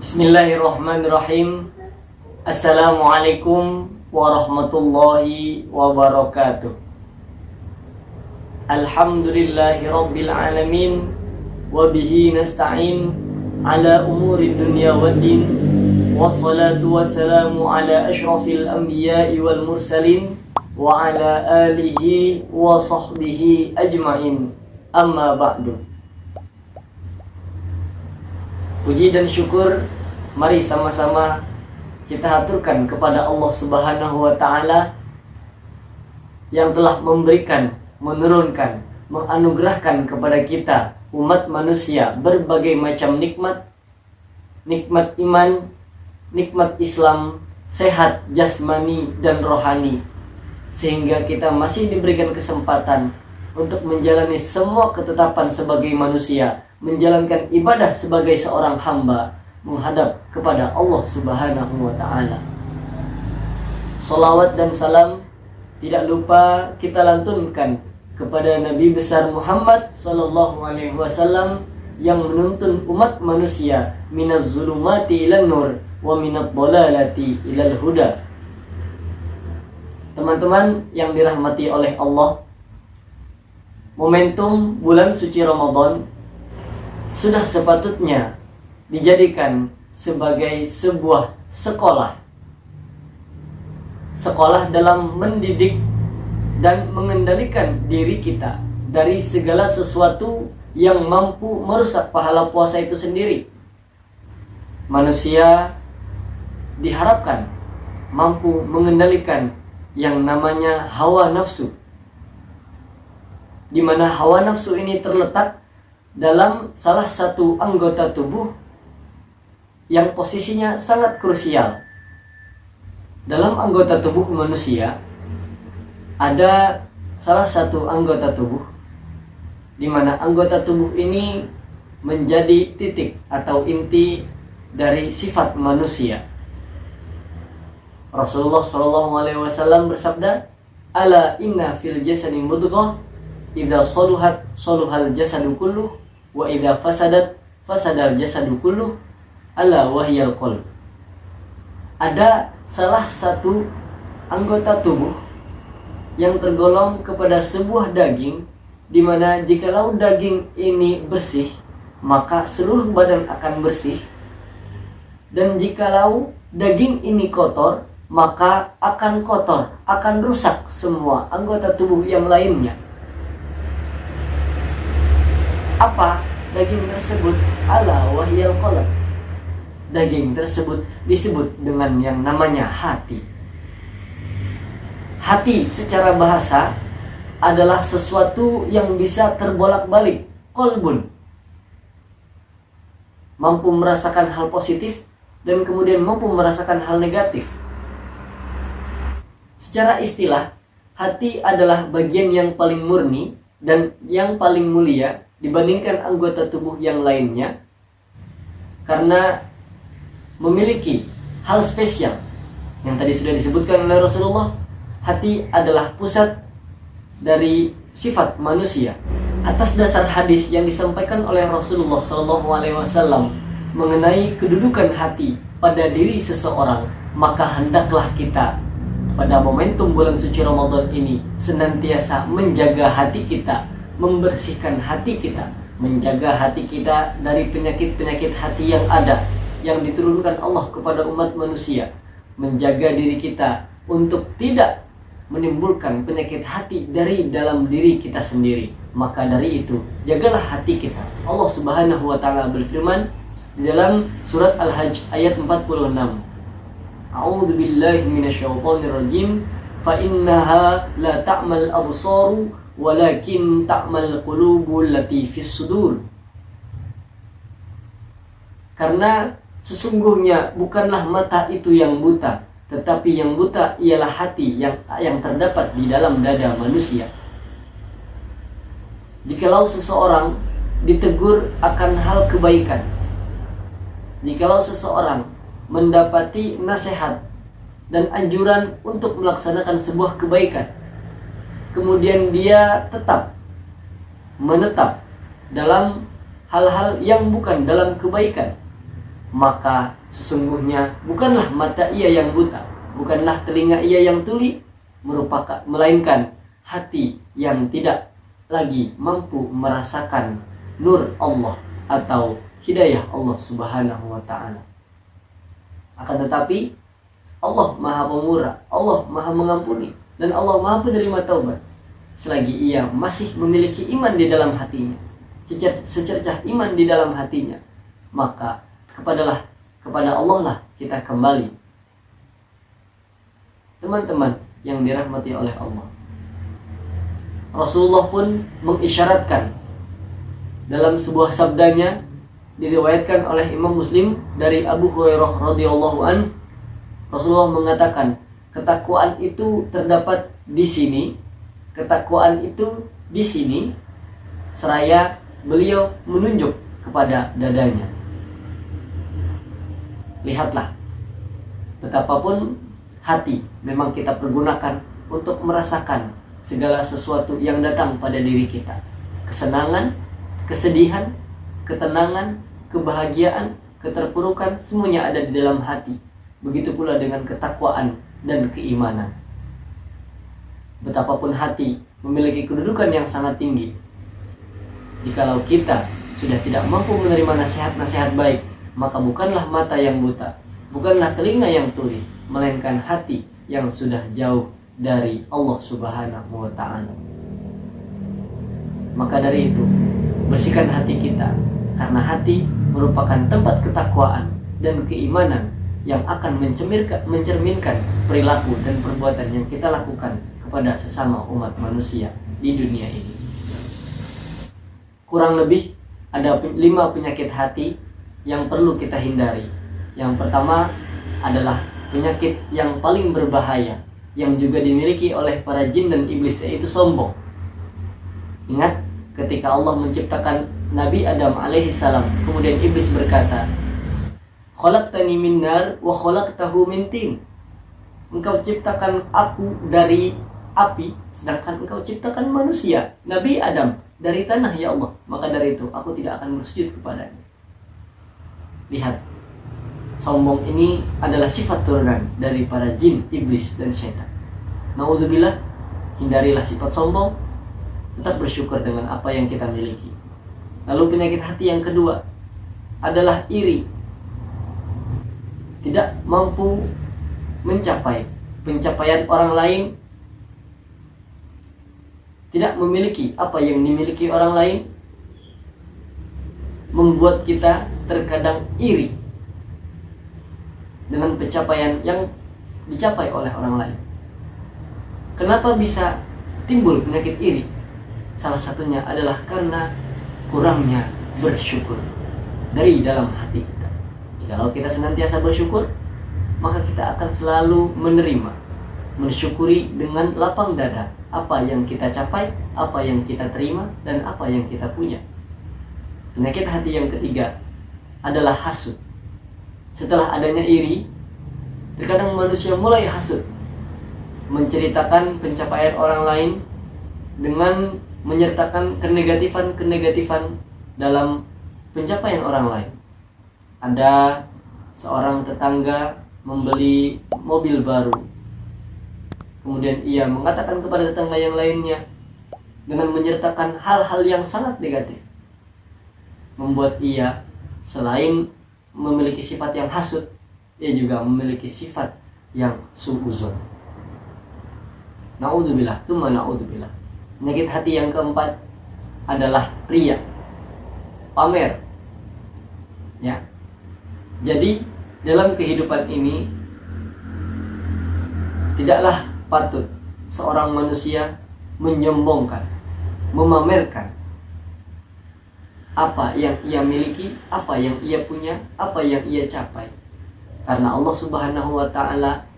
Bismillahirrahmanirrahim. Assalamualaikum warahmatullahi wabarakatuh. Alhamdulillahi rabbil alamin. Wabihi nasta'in ala umuri dunya waddin. Wassalatu wassalamu ala ashrafil anbiya'i wal mursalin wa ala alihi wa sahbihi ajma'in. Amma ba'du. Puji dan syukur mari sama-sama kita haturkan kepada Allah Subhanahu wa taala yang telah memberikan, menurunkan, menganugerahkan kepada kita umat manusia berbagai macam nikmat, nikmat iman, nikmat Islam, sehat jasmani dan rohani, sehingga kita masih diberikan kesempatan untuk menjalani semua ketetapan sebagai manusia, menjalankan ibadah sebagai seorang hamba menghadap kepada Allah Subhanahu wa taala. Salawat dan salam tidak lupa kita lantunkan kepada Nabi besar Muhammad sallallahu alaihi wasallam yang menuntun umat manusia minaz zulumati ilan nur wa minadh dhalalati ilal huda. Teman-teman yang dirahmati oleh Allah, momentum bulan suci Ramadan sudah sepatutnya dijadikan sebagai sebuah sekolah. Sekolah dalam mendidik dan mengendalikan diri kita dari segala sesuatu yang mampu merusak pahala puasa itu sendiri. Manusia diharapkan mampu mengendalikan yang namanya hawa nafsu, di mana hawa nafsu ini terletak dalam salah satu anggota tubuh yang posisinya sangat krusial. Dalam anggota tubuh manusia ada salah satu anggota tubuh di mana anggota tubuh ini menjadi titik atau inti dari sifat manusia. Rasulullah SAW bersabda, "Ala inna fil jasadi mudghah, idza saluhat saluhal jasadu kulluh, wa idza fasadat fasadal jasadu kulluh, ala wahyal qalb." Ada salah satu anggota tubuh yang tergolong kepada sebuah daging, di mana jikalau daging ini bersih, maka seluruh badan akan bersih. Dan jikalau daging ini kotor, maka akan kotor, akan rusak semua anggota tubuh yang lainnya. Apa daging tersebut? Ala wahyal qalb. Daging tersebut disebut dengan yang namanya hati. Hati secara bahasa adalah sesuatu yang bisa terbolak-balik, qalbun. Mampu merasakan hal positif dan kemudian mampu merasakan hal negatif. Secara istilah, hati adalah bagian yang paling murni dan yang paling mulia dibandingkan anggota tubuh yang lainnya, karena memiliki hal spesial yang tadi sudah disebutkan oleh Rasulullah. Hati adalah pusat dari sifat manusia. Atas dasar hadis yang disampaikan oleh Rasulullah SAW mengenai kedudukan hati pada diri seseorang, maka hendaklah kita pada momentum bulan suci Ramadan ini senantiasa menjaga hati kita, membersihkan hati kita, menjaga hati kita dari penyakit-penyakit hati yang ada, yang diturunkan Allah kepada umat manusia, menjaga diri kita untuk tidak menimbulkan penyakit hati dari dalam diri kita sendiri. Maka dari itu, jagalah hati kita. Allah Subhanahu wa taala berfirman di dalam surat Al-Hajj ayat 46. A'udzu billahi minasyaitonir rajim. Fa innaha la ta'mal absaru walakin ta'mal qulubul lati fis sudur. Karena sesungguhnya bukanlah mata itu yang buta, tetapi yang buta ialah hati yang terdapat di dalam dada manusia. Jikalau seseorang ditegur akan hal kebaikan, jikalau seseorang mendapati nasihat dan anjuran untuk melaksanakan sebuah kebaikan, kemudian dia tetap menetap dalam hal-hal yang bukan dalam kebaikan, maka sesungguhnya bukanlah mata ia yang buta, bukanlah telinga ia yang tuli, melainkan hati yang tidak lagi mampu merasakan nur Allah atau hidayah Allah Subhanahu wa taala. Akan tetapi Allah Maha Pemurah, Allah Maha Mengampuni, dan Allah Maha Penerima Taubat selagi ia masih memiliki iman di dalam hatinya, secercah iman di dalam hatinya, maka kepada Allah lah kita kembali. Teman-teman yang dirahmati oleh Allah, Rasulullah pun mengisyaratkan dalam sebuah sabdanya, diriwayatkan oleh Imam Muslim dari Abu Hurairah radhiyallahu anhu. Rasulullah mengatakan, ketakwaan itu terdapat di sini, ketakwaan itu di sini, seraya beliau menunjuk kepada dadanya. Lihatlah, betapapun hati memang kita pergunakan untuk merasakan segala sesuatu yang datang pada diri kita. Kesenangan, kesedihan, ketenangan, kebahagiaan, keterpurukan, semuanya ada di dalam hati. Begitu pula dengan ketakwaan dan keimanan. Betapapun hati memiliki kedudukan yang sangat tinggi, jikalau kita sudah tidak mampu menerima nasihat-nasihat baik, maka bukanlah mata yang buta, bukanlah telinga yang tuli, melainkan hati yang sudah jauh dari Allah Subhanahu wa ta'ala. Maka dari itu, bersihkan hati kita, karena hati merupakan tempat ketakwaan dan keimanan yang akan mencerminkan perilaku dan perbuatan yang kita lakukan kepada sesama umat manusia di dunia ini. Kurang lebih ada 5 penyakit hati yang perlu kita hindari. Yang pertama adalah penyakit yang paling berbahaya, yang juga dimiliki oleh para jin dan iblis, yaitu sombong. Ingat ketika Allah menciptakan Nabi Adam alaihi salam, kemudian iblis berkata, "Khalaqtani min nar wa khalaqtahu min tin." Engkau ciptakan aku dari api, sedangkan engkau ciptakan manusia, Nabi Adam, dari tanah, ya Allah. Maka dari itu aku tidak akan bersujud kepadanya. Lihat, sombong ini adalah sifat turunan dari para jin, iblis, dan syaitan. Nauzubillah, hindarilah sifat sombong, tetap bersyukur dengan apa yang kita miliki. Lalu penyakit hati yang kedua adalah iri. Tidak mampu mencapai pencapaian orang lain, tidak memiliki apa yang dimiliki orang lain, membuat kita terkadang iri dengan pencapaian yang dicapai oleh orang lain. Kenapa bisa timbul penyakit iri? Salah satunya adalah karena kurangnya bersyukur dari dalam hati kita. Kalau kita senantiasa bersyukur, maka kita akan selalu menerima, mensyukuri dengan lapang dada apa yang kita capai, apa yang kita terima, dan apa yang kita punya. Penyakit hati yang ketiga adalah hasud. Setelah adanya iri, terkadang manusia mulai hasud, menceritakan pencapaian orang lain dengan menyertakan kenegatifan dalam pencapaian orang lain. Ada seorang tetangga membeli mobil baru, kemudian ia mengatakan kepada tetangga yang lainnya dengan menyertakan hal-hal yang sangat negatif, membuat ia selain memiliki sifat yang hasud, ia juga memiliki sifat yang su'uzon. Na'udzubillah, tsumma na'udzubillah. Penyakit hati yang keempat adalah riya, pamer. Ya. Jadi dalam kehidupan ini tidaklah patut seorang manusia menyombongkan, memamerkan apa yang ia miliki, apa yang ia punya, apa yang ia capai. Karena Allah Subhanahu wa ta'ala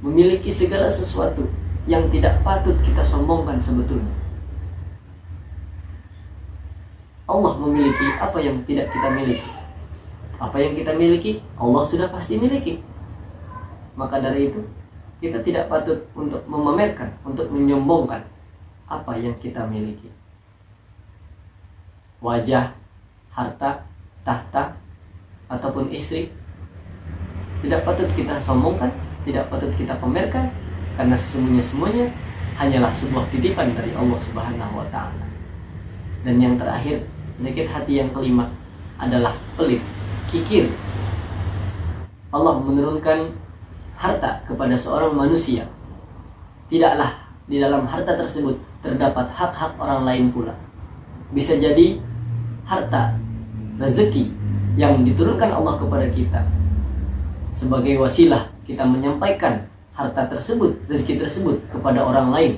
memiliki segala sesuatu yang tidak patut kita sombongkan sebetulnya. Allah memiliki apa yang tidak kita miliki. Apa yang kita miliki, Allah sudah pasti miliki. Maka dari itu, kita tidak patut untuk memamerkan, untuk menyombongkan apa yang kita miliki. Wajah, harta, tahta, ataupun istri, tidak patut kita sombongkan, tidak patut kita pamerkan, karena sesungguhnya semuanya hanyalah sebuah titipan dari Allah Subhanahu wa Ta'ala. Dan yang terakhir, penyakit hati yang kelima adalah pelit, kikir. Allah menurunkan harta kepada seorang manusia, tidaklah di dalam harta tersebut terdapat hak-hak orang lain pula. Bisa jadi harta, rezeki yang diturunkan Allah kepada kita sebagai wasilah kita menyampaikan harta tersebut, rezeki tersebut kepada orang lain,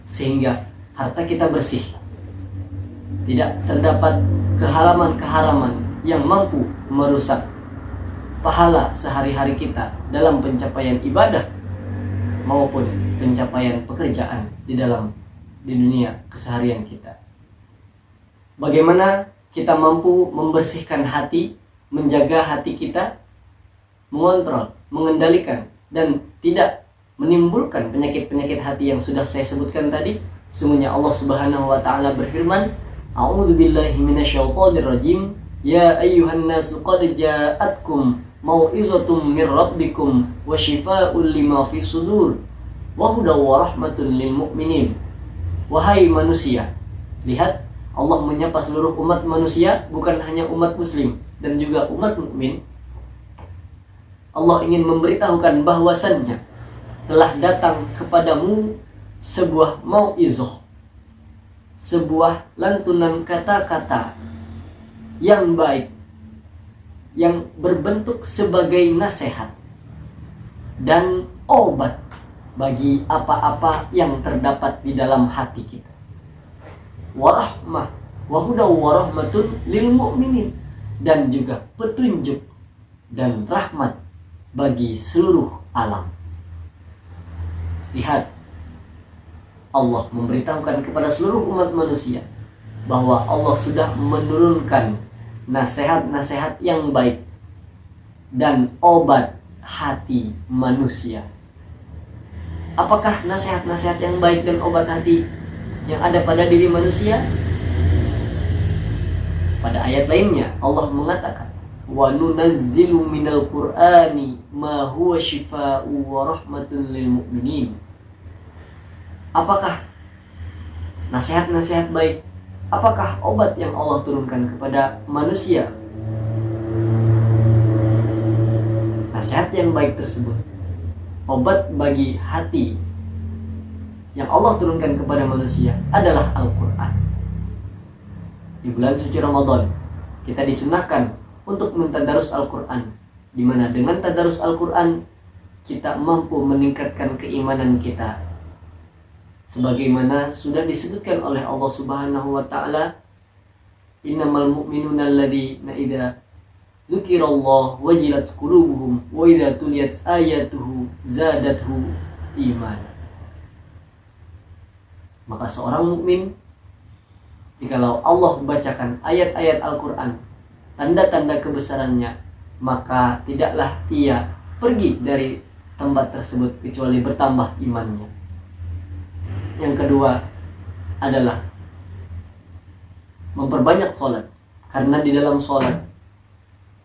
sehingga harta kita bersih, tidak terdapat keharaman-keharaman yang mampu merusak pahala sehari-hari kita dalam pencapaian ibadah maupun pencapaian pekerjaan di dunia keseharian kita. Bagaimana kita mampu membersihkan hati, menjaga hati kita, mengontrol, mengendalikan, dan tidak menimbulkan penyakit-penyakit hati yang sudah saya sebutkan tadi. Sungguhnya Allah Subhanahu wa Ta'ala berfirman, A'udzubillahi minasyaitonirrajim, ya ayyuhan nasu qad ja'atkum mau'izatum mir rabbikum wa shifaa'un lima fis sudur wa hudaw wa rahmatun lil mu'minin. Wahai manusia, lihat, Allah menyapa seluruh umat manusia, bukan hanya umat muslim dan juga umat mukmin. Allah ingin memberitahukan bahwasannya telah datang kepadamu sebuah mau'izah, sebuah lantunan kata-kata yang baik, yang berbentuk sebagai nasihat dan obat bagi apa-apa yang terdapat di dalam hati kita. Warahmah wahudaw warahmatun lil mu'minin, dan juga petunjuk dan rahmat bagi seluruh alam. Lihat, Allah memberitahukan kepada seluruh umat manusia bahwa Allah sudah menurunkan nasihat-nasihat yang baik dan obat hati manusia. Apakah nasihat-nasihat yang baik dan obat hati yang ada pada diri manusia? Pada ayat lainnya Allah mengatakan, wa nunazzilu minal qur'ani ma huwa shifaa'u wa rahmatun lil mu'minin. Apakah nasihat-nasihat baik, apakah obat yang Allah turunkan kepada manusia? Nasihat yang baik tersebut, obat bagi hati yang Allah turunkan kepada manusia adalah Al-Quran. Di bulan suci Ramadan kita disunahkan untuk mentadarus Al-Quran, di mana dengan tadarus Al-Quran kita mampu meningkatkan keimanan kita, sebagaimana sudah disebutkan oleh Allah Subhanahu wa Ta'ala, innamal mu'minuna alladzina idza dzukirallahu wajilat qulubuhum wa idza tuliyat ayatuhu zadathu iman. Maka seorang mukmin, jikalau Allah bacakan ayat-ayat Al-Quran, tanda-tanda kebesarannya, maka tidaklah ia pergi dari tempat tersebut kecuali bertambah imannya. Yang kedua adalah memperbanyak sholat, karena di dalam sholat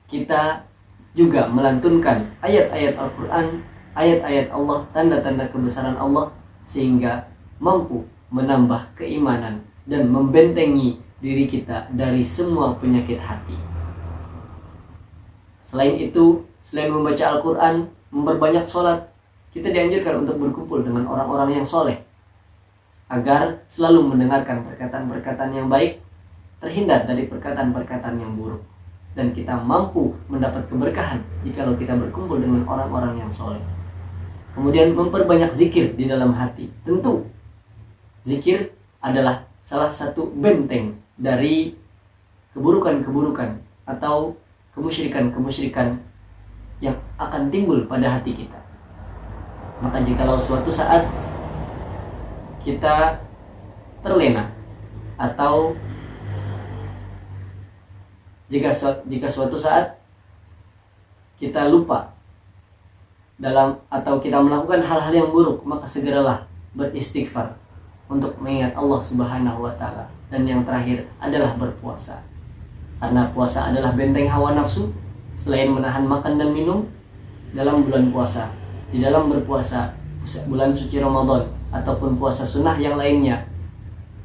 kita juga melantunkan ayat-ayat Al-Quran, ayat-ayat Allah, tanda-tanda kebesaran Allah, sehingga mampu menambah keimanan dan membentengi diri kita dari semua penyakit hati. Selain itu, selain membaca Al-Quran, memperbanyak sholat, kita dianjurkan untuk berkumpul dengan orang-orang yang soleh, agar selalu mendengarkan perkataan-perkataan yang baik, terhindar dari perkataan-perkataan yang buruk, dan kita mampu mendapat keberkahan jikalau kita berkumpul dengan orang-orang yang soleh. Kemudian memperbanyak zikir di dalam hati. Tentu zikir adalah salah satu benteng dari keburukan-keburukan atau kemusyrikan-kemusyrikan yang akan timbul pada hati kita. Maka jikalau suatu saat kita terlena, atau jika suatu saat kita lupa atau kita melakukan hal-hal yang buruk, maka segeralah beristighfar untuk mengingat Allah Subhanahu wa Ta'ala. Dan yang terakhir adalah berpuasa, karena puasa adalah benteng hawa nafsu, selain menahan makan dan minum dalam bulan puasa, di dalam berpuasa bulan suci Ramadan ataupun puasa sunnah yang lainnya,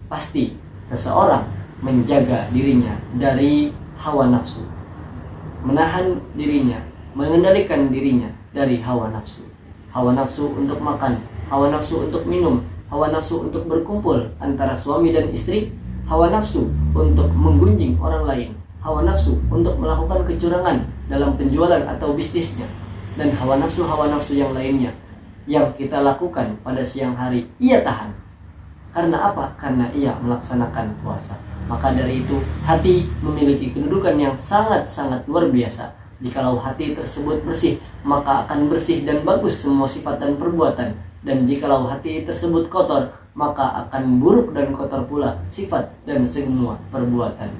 pasti seseorang menjaga dirinya dari hawa nafsu, menahan dirinya, mengendalikan dirinya dari hawa nafsu. Hawa nafsu untuk makan, hawa nafsu untuk minum, hawa nafsu untuk berkumpul antara suami dan istri, hawa nafsu untuk menggunjing orang lain, hawa nafsu untuk melakukan kecurangan dalam penjualan atau bisnisnya, dan hawa nafsu yang lainnya yang kita lakukan pada siang hari, ia tahan. Karena apa? Karena ia melaksanakan puasa. Maka dari itu, hati memiliki kedudukan yang sangat-sangat luar biasa. Jikalau hati tersebut bersih, maka akan bersih dan bagus semua sifat dan perbuatan. Dan jikalau hati tersebut kotor, maka akan buruk dan kotor pula sifat dan semua perbuatan.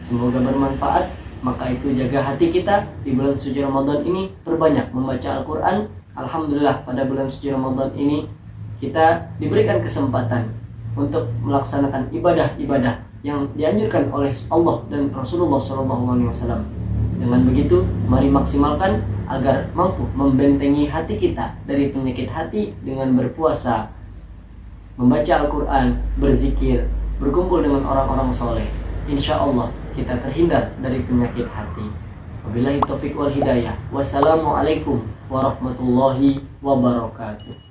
Semoga bermanfaat. Maka itu jaga hati kita di bulan suci Ramadan ini, perbanyak membaca Al-Quran. Alhamdulillah pada bulan suci Ramadan ini kita diberikan kesempatan untuk melaksanakan ibadah-ibadah yang dianjurkan oleh Allah dan Rasulullah SAW. Dengan begitu, mari maksimalkan agar mampu membentengi hati kita dari penyakit hati dengan berpuasa, membaca Al-Quran, berzikir, berkumpul dengan orang-orang soleh. Insya Allah kita terhindar dari penyakit hati. Wabillahi taufiq wal hidayah. Wassalamualaikum warahmatullahi wabarakatuh.